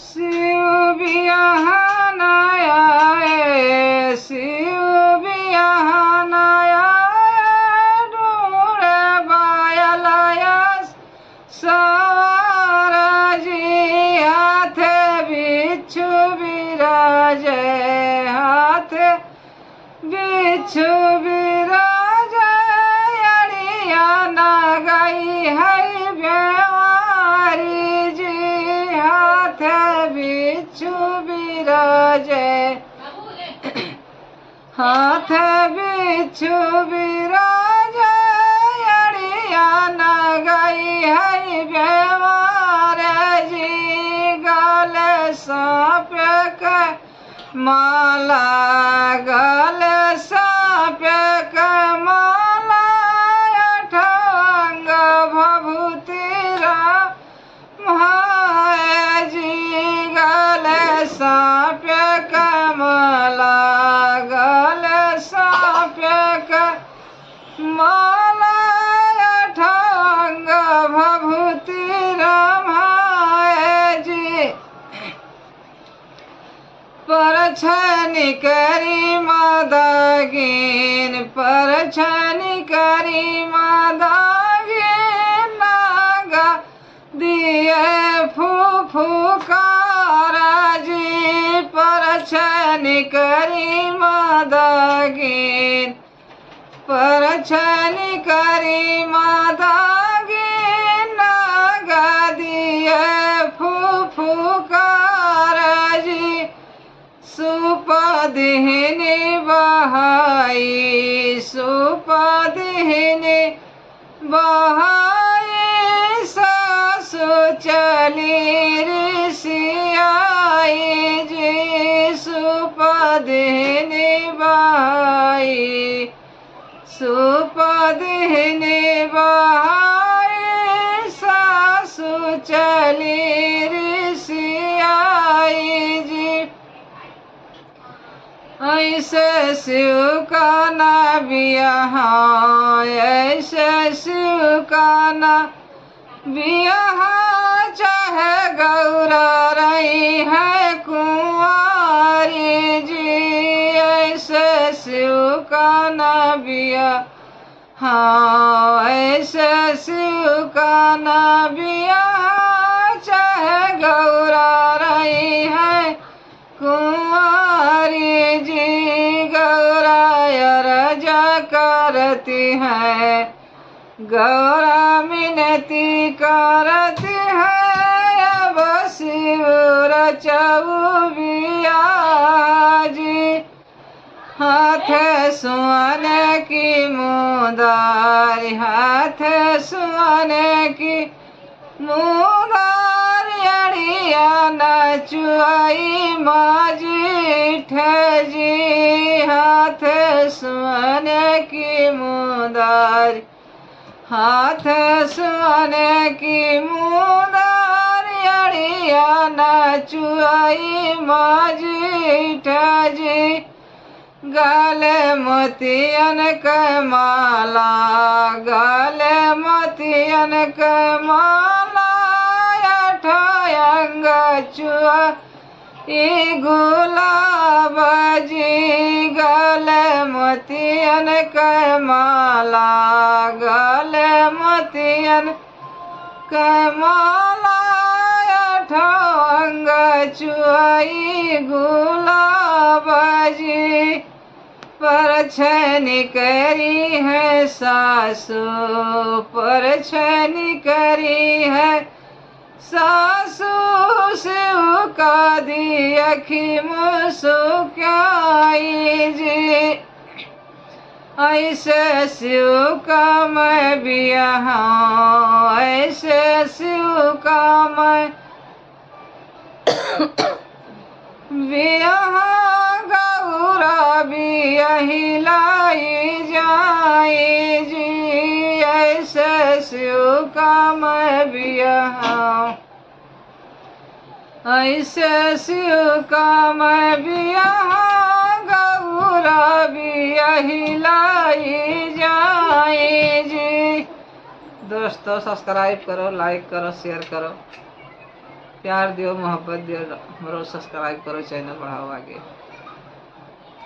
शिव बियाहन आए, शिव बियाहन आए, ढूंढे बायलाया सवार जी। हाथे बिच्छू बिराजे, हाथे बिच्छू बिराजे, अड़िया न गई है बेवारी जी। हाथे बिच्छू बिराजे, हाथे बिच्छू बिराजे, अड़िया न गई है बेवार जी। गले सांप के माला, गले सांप के माला, अठंग भभूति राम है जी। गले सांप के माला, गले सांप के माला, अठंग भभूति राम है जी। परछनी करी मादागिन, परछनी करी मादागिन, नागा दिए फुफुकार जी। परछनी करी मादागिन, परछनी करी मादागिन, नागा दिए फुफुकार जी। सुपदिहिनी बहाई, सुपदिहिनी बहाई, सासु चली ऋषियाई जी। सुपदिहिनी बहाई, सुपदिहिनी बहाई, सासु चली ऋषियाई जी। ऐसे शिव का ना बियाह, ऐसे शिव का ना बियाह, चाहे गौरा रही है कुंवारी जी। ऐसे शिव का ना बियाह, ऐसे शिव का ना बियाह, चाहे गौरा रही है कुंवारी जी। गौरा रजा करती है, गौरा मिनती करती है, अब शिव रचऊ बियाह जी। हाथ सुहाने की मुदारी, हाथ सुहाने की मुदारी, अड़िया नचुआई माझीठ जी। हाथ सुहाने की मुदारी, हाथ सुहाने की मुदारी, अड़िया नचुआई माझीठ जी। गले मोतियन के माला, गले मोतियन के माला, अठंग चुआ गुलाब जी। गले मोतियन के माला, गले मोतियन के माला, अठंग चुआई गुलाब जी। परछनी करी है सासु, परछनी करी है सासु, शिव का दी अखी मुसुकाई जी। ऐसे शिव का मैं बियाह, ऐसे शिव का मैं बियाह, गौरा बियाही लाई जाई जी। ऐसे शिव का मैं बियाह, ऐसे शिव का मैं बियाह, गौरा बियाही लाई जाई जी। दोस्तों सब्सक्राइब करो, लाइक करो, शेयर करो। प्यार दियो, मोहब्बत दियो, हमरो सब्सक्राइब करो, चैनल बढ़ाओ आगे।